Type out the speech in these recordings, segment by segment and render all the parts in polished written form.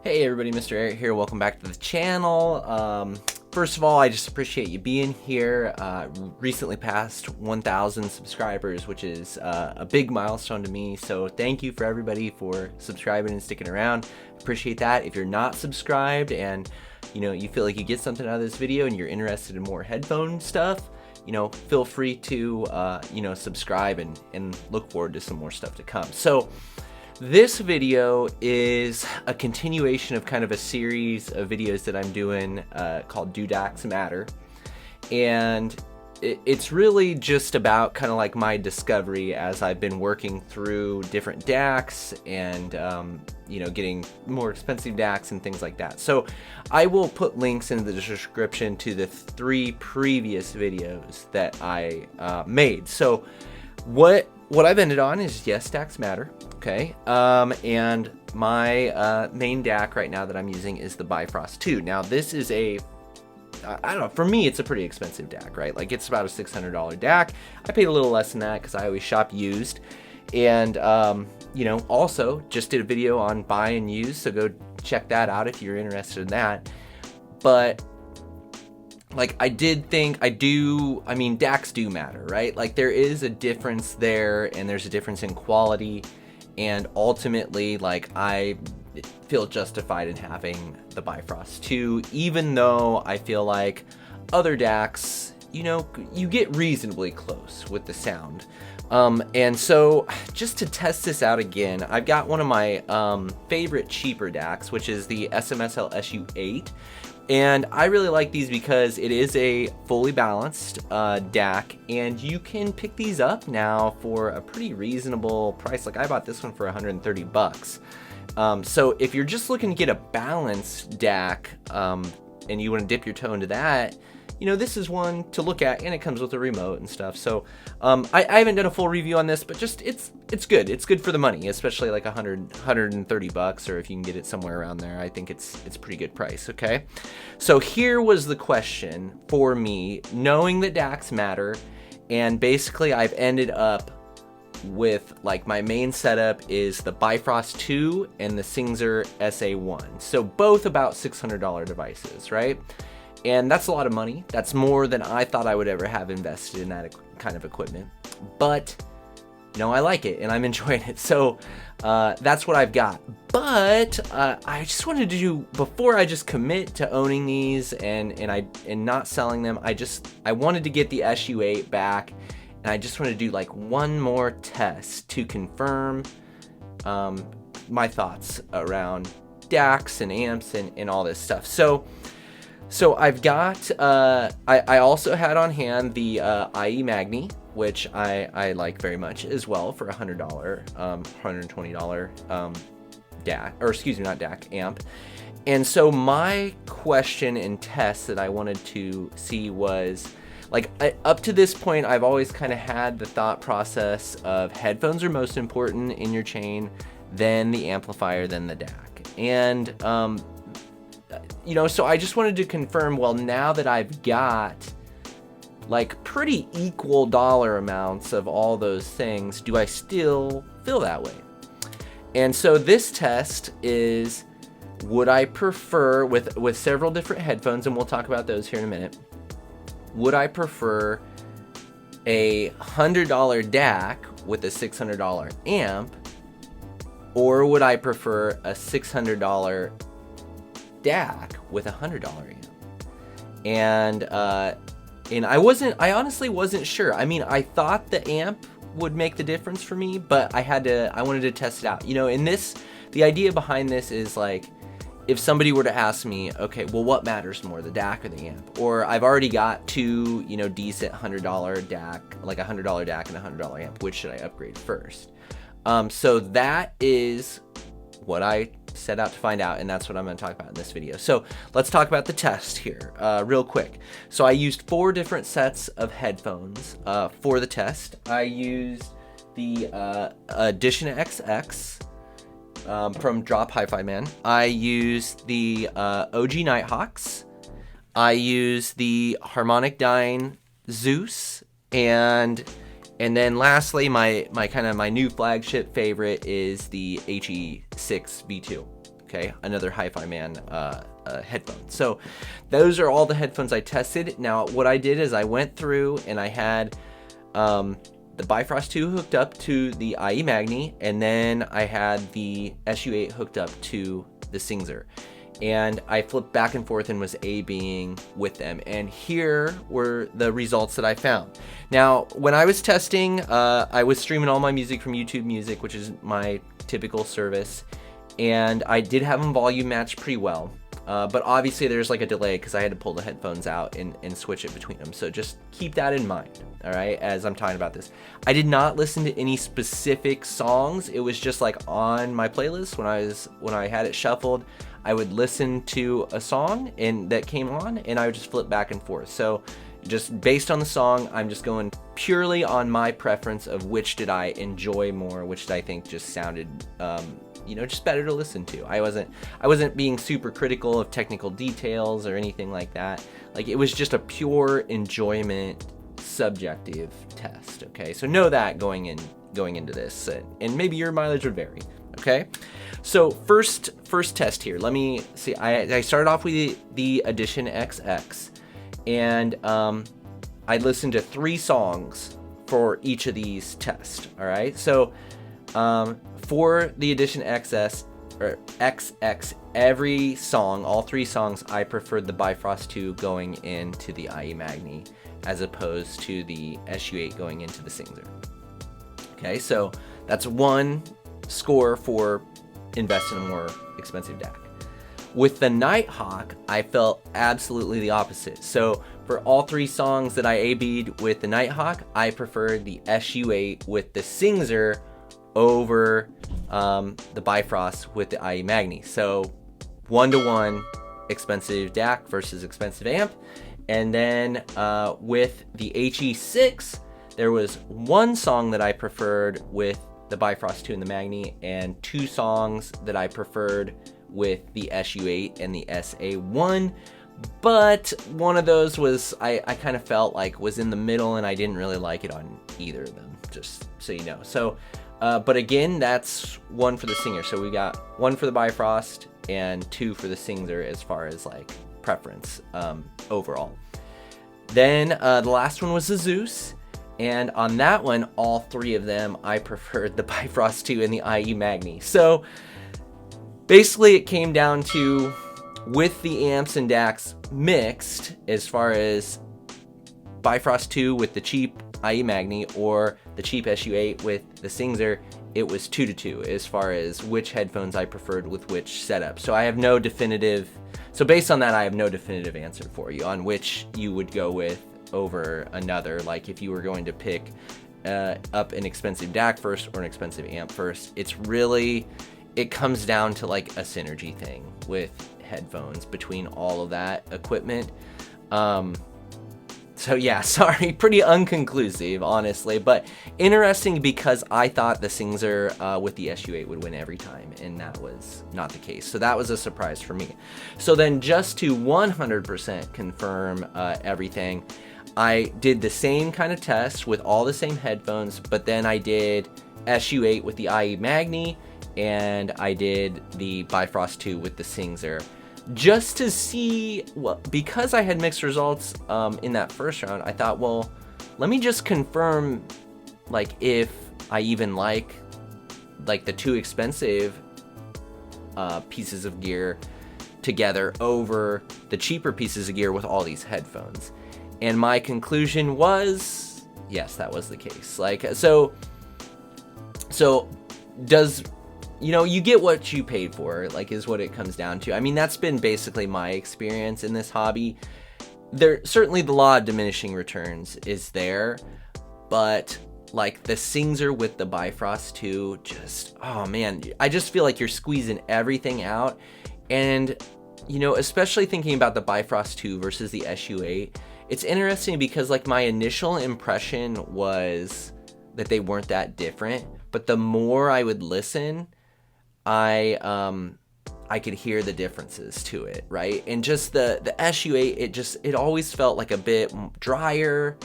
Hey everybody, MrAyrit here. Welcome back to the channel. First of all, I just appreciate you being here. Recently passed 1,000 subscribers, which is a big milestone to me. So thank you for everybody for subscribing and sticking around. Appreciate that. If you're not subscribed and you feel like you get something out of this video and you're interested in more headphone stuff, feel free to subscribe and look forward to some more stuff to come. So this video is a continuation of kind of a series of videos that I'm doing called DACs Matter. And it's really just about kind of like my discovery as I've been working through different DACs and, getting more expensive DACs and things like that. So I will put links in the description to the 3 previous videos that I made. So what I've ended on is yes, DACs matter. Okay, and my main DAC right now that I'm using is the Bifrost 2. Now this is I don't know, for me it's a pretty expensive DAC, right? Like it's about a $600 DAC. I paid a little less than that because I always shop used. And also just did a video on buy and use, so go check that out if you're interested in that. But like I mean DACs do matter, right? Like there is a difference there, and there's a difference in quality. And ultimately, like, I feel justified in having the Bifrost 2, even though I feel like other DACs, you get reasonably close with the sound. And so just to test this out again, I've got one of my favorite cheaper DACs, which is the SMSL SU-8. And I really like these because it is a fully balanced DAC, and you can pick these up now for a pretty reasonable price. Like I bought this one for 130 bucks. So if you're just looking to get a balanced DAC and you want to dip your toe into that, this is one to look at, and it comes with a remote and stuff. So I haven't done a full review on this, but just it's good. It's good for the money, especially like 130 bucks, or if you can get it somewhere around there. I think it's a pretty good price. Okay, so here was the question for me, knowing that DACs matter, and basically I've ended up with, like, my main setup is the Bifrost 2 and the Singxer SA-1. So both about $600 devices, right? And that's a lot of money. That's more than I thought I would ever have invested in that kind of equipment. But, I like it and I'm enjoying it. So that's what I've got. But I just wanted to do, before I just commit to owning these and not selling them, I wanted to get the SU-8 back, and I just wanted to do like one more test to confirm my thoughts around DACs and amps and all this stuff. So I've got, I also had on hand the IEMagni, which I like very much as well, for $100, $120 DAC, or excuse me, not DAC, amp. And so my question and test that I wanted to see was, like, up to this point, I've always kind of had the thought process of headphones are most important in your chain, then the amplifier, then the DAC. And, so I just wanted to confirm, well, now that I've got like pretty equal dollar amounts of all those things, do I still feel that way? And so this test is, would I prefer, with several different headphones, and we'll talk about those here in a minute, would I prefer a $100 DAC with a $600 amp, or would I prefer a $600 DAC with a $100 amp? And I honestly wasn't sure. I mean, I thought the amp would make the difference for me, but I wanted to test it out. The idea behind this is, like, if somebody were to ask me, okay, well, what matters more, the DAC or the amp? Or I've already got two, decent $100 DAC, like a $100 DAC and a $100 amp, which should I upgrade first? So that is what I set out to find out, and that's what I'm going to talk about in this video. So let's talk about the test here real quick. So I used 4 different sets of headphones for the test. I used the Edition XX from Drop Hi-Fi Man. I used the OG Nighthawks. I used the Harmonic Dyne Zeus, and then lastly, my new flagship favorite is the HE6 V2. okay? Another Hi-Fi Man headphone. So those are all the headphones I tested. Now, what I did is I went through and I had the Bifrost 2 hooked up to the IEMagni, and then I had the SU-8 hooked up to the Singxer. And I flipped back and forth and was A/Bing with them. And here were the results that I found. Now, when I was testing, I was streaming all my music from YouTube Music, which is my typical service. And I did have them volume matched pretty well. But obviously there's like a delay because I had to pull the headphones out and switch it between them. So just keep that in mind, all right, as I'm talking about this. I did not listen to any specific songs. It was just like on my playlist when I had it shuffled. I would listen to a song and that came on, and I would just flip back and forth. So just based on the song, I'm just going purely on my preference of which did I enjoy more, which did I think just sounded, just better to listen to. I wasn't being super critical of technical details or anything like that. Like, it was just a pure enjoyment, subjective test. Okay, so know that going into this, and maybe your mileage would vary. Okay, so first test here. Let me see. I started off with the Edition XX, and I listened to 3 songs for each of these tests. All right, so for the Edition XX, every song, all 3 songs, I preferred the Bifrost 2 going into the IEMagni as opposed to the SU-8 going into the Singxer. Okay, so that's one score for invest in a more expensive DAC. With the Nighthawk, I felt absolutely the opposite. So for all 3 songs that I A/B'd with the Nighthawk, I preferred the SU-8 with the Singxer over the Bifrost with the IEMagni. So 1-to-1 expensive DAC versus expensive amp. And then with the HE6, there was 1 song that I preferred with the Bifrost 2 and the Magni, and 2 songs that I preferred with the SU-8 and the SA-1. But one of those was, I kind of felt like was in the middle, and I didn't really like it on either of them, just so you know. So, but again, that's 1 for the Singxer. So we got 1 for the Bifrost and 2 for the Singxer as far as like preference overall. Then the last one was the Zeus. And on that one, all 3 of them, I preferred the Bifrost 2 and the IEMagni. So basically it came down to, with the amps and DACs mixed, as far as Bifrost 2 with the cheap IEMagni or the cheap SU-8 with the Singxer, it was 2-to-2 as far as which headphones I preferred with which setup. So based on that, I have no definitive answer for you on which you would go with over another. Like, if you were going to pick up an expensive DAC first or an expensive amp first, it comes down to like a synergy thing with headphones between all of that equipment. So yeah, sorry, pretty unconclusive, honestly, but interesting because I thought the Singxer with the SU-8 would win every time, and that was not the case. So that was a surprise for me. So then, just to 100% confirm everything, I did the same kind of test with all the same headphones, but then I did SU-8 with the IEMagni, and I did the Bifrost 2 with the Singxer, just to see, well, because I had mixed results in that first round. I thought, well, let me just confirm, like, if I even like the 2 expensive pieces of gear together over the cheaper pieces of gear with all these headphones. And my conclusion was, yes, that was the case. Like, so does, you get what you paid for, like, is what it comes down to. I mean, that's been basically my experience in this hobby. Certainly the law of diminishing returns is there, but like the Singxer with the Bifrost 2, just, oh man, I just feel like you're squeezing everything out. And, especially thinking about the Bifrost 2 versus the SU-8, it's interesting because, like, my initial impression was that they weren't that different, but the more I would listen, I could hear the differences to it, right? And just the SU-8, it always felt like a bit drier,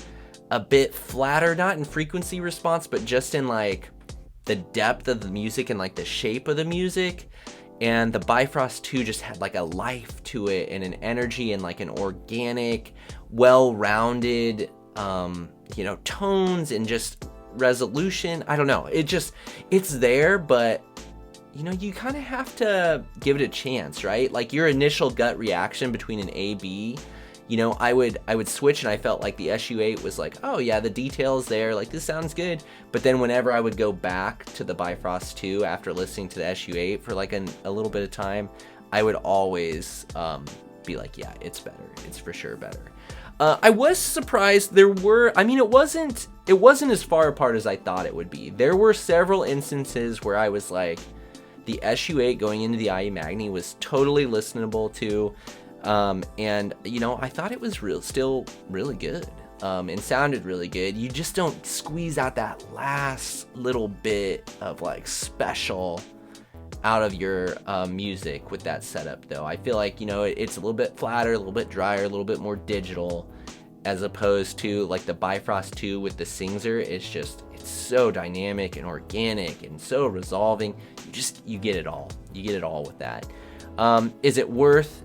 a bit flatter, not in frequency response, but just in like the depth of the music and like the shape of the music. and the Bifrost 2 just had like a life to it and an energy and like an organic, well-rounded, you know, tones and just resolution. I don't know. It's there, but you know, you kind of have to give it a chance, right? Like your initial gut reaction between an A/B, you know, I would switch and I felt like the SU-8 was like, oh yeah, the details there, like this sounds good. But then whenever I would go back to the Bifrost 2 after listening to the SU-8 for like a little bit of time, I would always be like, yeah, it's better. It's for sure better. I was surprised there were, I mean, it wasn't as far apart as I thought it would be. There were several instances where I was like, the SU-8 going into the IEMagni was totally listenable to, and you know, I thought it was still really good, and sounded really good. You just don't squeeze out that last little bit of like special out of your music with that setup though. I feel like, you know, it's a little bit flatter, a little bit drier, a little bit more digital, as opposed to like the Bifrost 2 with the Singxer. It's so dynamic and organic and so resolving. You get it all. You get it all with that. Is it worth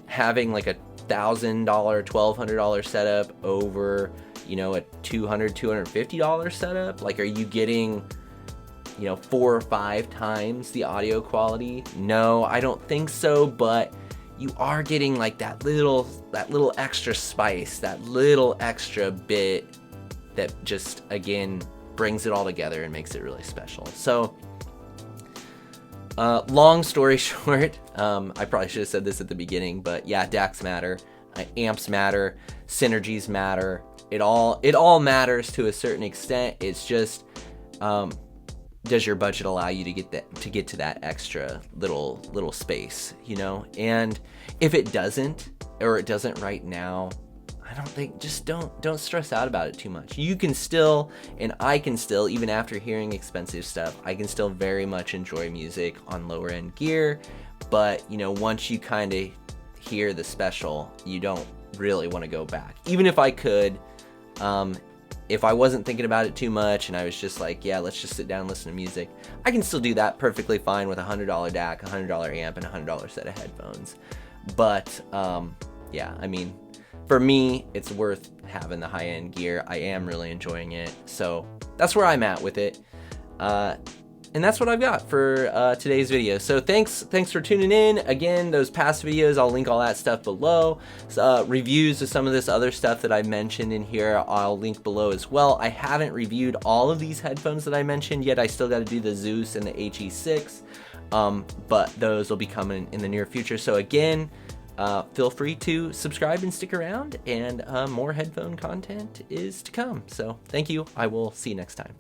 having like a $1,000, $1,200 setup over, you know, a $200, $250 setup? Like, are you getting, you know, 4 or 5 times the audio quality? No, I don't think so, but you are getting like that little extra spice, that little extra bit that just, again, brings it all together and makes it really special. So, long story short, I probably should have said this at the beginning, but yeah, DACs matter, amps matter, synergies matter. It all matters to a certain extent. It's just, does your budget allow you to get to that extra little space, you know? And if it doesn't, or it doesn't right now, I don't think, just don't stress out about it too much. You can still, and I can still, even after hearing expensive stuff, I can still very much enjoy music on lower end gear. But, you know, once you kind of hear the special, you don't really want to go back. Even if I could, if I wasn't thinking about it too much and I was just like, yeah, let's just sit down and listen to music, I can still do that perfectly fine with a $100 DAC, a $100 amp, and a $100 set of headphones. But, yeah, I mean, for me, it's worth having the high-end gear. I am really enjoying it. So that's where I'm at with it. And that's what I've got for today's video. So thanks for tuning in. Again, those past videos, I'll link all that stuff below. Reviews of some of this other stuff that I mentioned in here, I'll link below as well. I haven't reviewed all of these headphones that I mentioned yet. I still got to do the Zeus and the HE6, but those will be coming in the near future. So again, feel free to subscribe and stick around, and more headphone content is to come. So thank you. I will see you next time.